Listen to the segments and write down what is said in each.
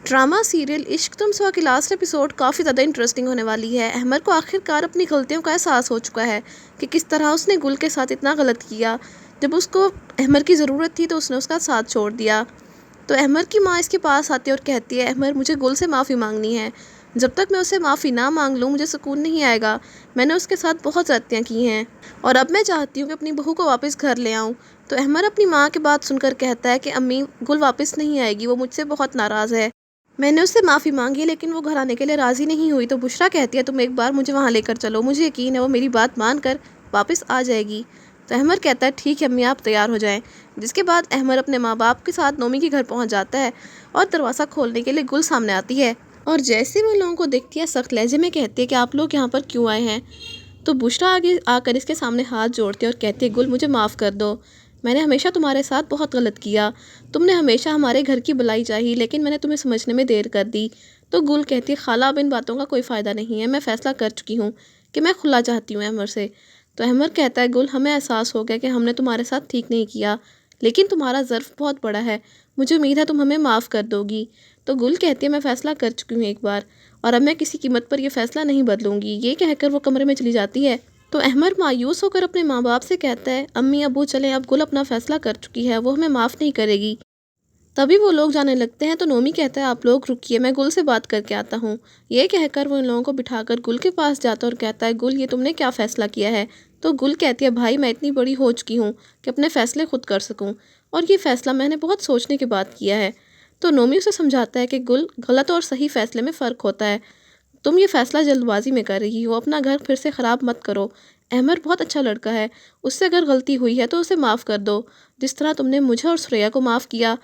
Drama serial عشق تم سوا کی لاسٹ ایپیسوڈ کافی زیادہ انٹرسٹنگ ہونے والی ہے۔ احمد کو آخر کار اپنی غلطیوں کا احساس ہو چکا ہے کہ کس طرح اس نے گل کے ساتھ اتنا غلط کیا۔ جب اس کو احمد کی ضرورت تھی تو اس نے اس کا ساتھ چھوڑ دیا۔ تو احمد کی ماں اس کے پاس آتی ہے اور کہتی ہے احمد مجھے گل سے معافی مانگنی ہے، جب تک میں اسے معافی نہ مانگ لوں مجھے سکون نہیں آئے گا۔ میں نے اس کے ساتھ بہت زیادتیاں کی ہیں اور اب میں چاہتی ہوں کہ اپنی بہو کو واپس گھر لے آؤں۔ تو احمد اپنی ماں کی بات سن کر کہتا ہے کہ امی گل واپس نہیں آئے گی، وہ مجھ سے بہت ناراض ہے۔ میں نے اس سے معافی مانگی لیکن وہ گھر آنے کے لیے راضی نہیں ہوئی۔ تو بشریٰ کہتی ہے تم ایک بار مجھے وہاں لے کر چلو، مجھے یقین ہے وہ میری بات مان کر واپس آ جائے گی۔ تو احمد کہتا ہے ٹھیک ہے امی آپ تیار ہو جائیں۔ جس کے بعد احمد اپنے ماں باپ کے ساتھ نومی کے گھر پہنچ جاتا ہے اور دروازہ کھولنے کے لیے گل سامنے آتی ہے اور جیسے وہ لوگوں کو دیکھتی ہے سخت لہجے میں کہتی ہے کہ آپ لوگ یہاں پر کیوں آئے ہیں۔ تو بشریٰ آگے آ کر اس کے سامنے ہاتھ جوڑتی ہے اور کہتی ہے گل مجھے معاف کر دو، میں نے ہمیشہ تمہارے ساتھ بہت غلط کیا، تم نے ہمیشہ ہمارے گھر کی بلائی چاہی لیکن میں نے تمہیں سمجھنے میں دیر کر دی۔ تو گل کہتی ہے خالہ اب ان باتوں کا کوئی فائدہ نہیں ہے، میں فیصلہ کر چکی ہوں کہ میں خلا چاہتی ہوں احمد سے۔ تو احمد کہتا ہے گل ہمیں احساس ہو گیا کہ ہم نے تمہارے ساتھ ٹھیک نہیں کیا لیکن تمہارا ظرف بہت بڑا ہے، مجھے امید ہے تم ہمیں معاف کر دو گی۔ تو گل کہتی ہے میں فیصلہ کر چکی ہوں ایک بار اور اب میں کسی قیمت پر یہ فیصلہ نہیں بدلوں گی۔ یہ کہہ کر وہ کمرے میں چلی جاتی ہے۔ تو احمد مایوس ہو کر اپنے ماں باپ سے کہتا ہے امی ابو چلیں، اب گل اپنا فیصلہ کر چکی ہے، وہ ہمیں معاف نہیں کرے گی۔ تبھی وہ لوگ جانے لگتے ہیں تو نومی کہتا ہے آپ لوگ رکیے میں گل سے بات کر کے آتا ہوں۔ یہ کہہ کر وہ ان لوگوں کو بٹھا کر گل کے پاس جاتا ہے اور کہتا ہے گل یہ تم نے کیا فیصلہ کیا ہے؟ تو گل کہتی ہے بھائی میں اتنی بڑی ہو چکی ہوں کہ اپنے فیصلے خود کر سکوں اور یہ فیصلہ میں نے بہت سوچنے کے بعد کیا ہے۔ تو نومی اسے سمجھاتا ہے کہ گل غلط اور صحیح فیصلے میں فرق ہوتا ہے، تم یہ فیصلہ جلد بازی میں کر رہی ہو، اپنا گھر پھر سے خراب مت کرو۔ احمد بہت اچھا لڑکا ہے، اس سے اگر غلطی ہوئی ہے تو اسے معاف کر دو جس طرح تم نے مجھے اور سوریا کو معاف کیا۔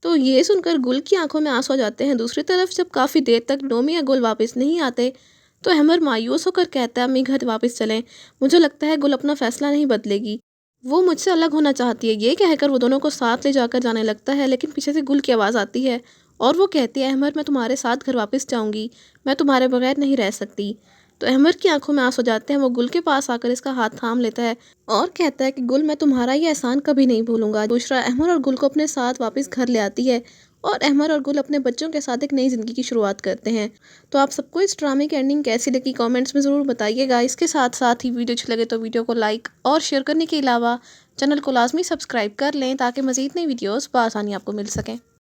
تو یہ سن کر گل کی آنکھوں میں آنسو آ جاتے ہیں۔ دوسری طرف جب کافی دیر تک نومی یا گل واپس نہیں آتے تو احمد مایوس ہو کر کہتا ہے امی گھر واپس چلیں، مجھے لگتا ہے گل اپنا فیصلہ نہیں بدلے گی، وہ مجھ سے الگ ہونا چاہتی ہے۔ یہ کہہ کر وہ دونوں کو ساتھ لے جا کر جانے لگتا ہے لیکن پیچھے سے گل کی آواز آتی ہے اور وہ کہتی ہے احمد میں تمہارے ساتھ گھر واپس جاؤں گی، میں تمہارے بغیر نہیں رہ سکتی۔ تو احمد کی آنکھوں میں آنسو جاتے ہیں، وہ گل کے پاس آ کر اس کا ہاتھ تھام لیتا ہے اور کہتا ہے کہ گل میں تمہارا یہ احسان کبھی نہیں بھولوں گا۔ بشریٰ احمد اور گل کو اپنے ساتھ واپس گھر لے آتی ہے اور احمد اور گل اپنے بچوں کے ساتھ ایک نئی زندگی کی شروعات کرتے ہیں۔ تو آپ سب کو اس ڈرامے کی اینڈنگ کیسی لگی کامنٹس میں ضرور بتائیے گا۔ اس کے ساتھ ساتھ ہی ویڈیو اچھی لگے تو ویڈیو کو لائک اور شیئر کرنے کے علاوہ چینل کو لازمی سبسکرائب کر لیں تاکہ مزید نئی ویڈیوز بآسانی آپ کو مل سکیں۔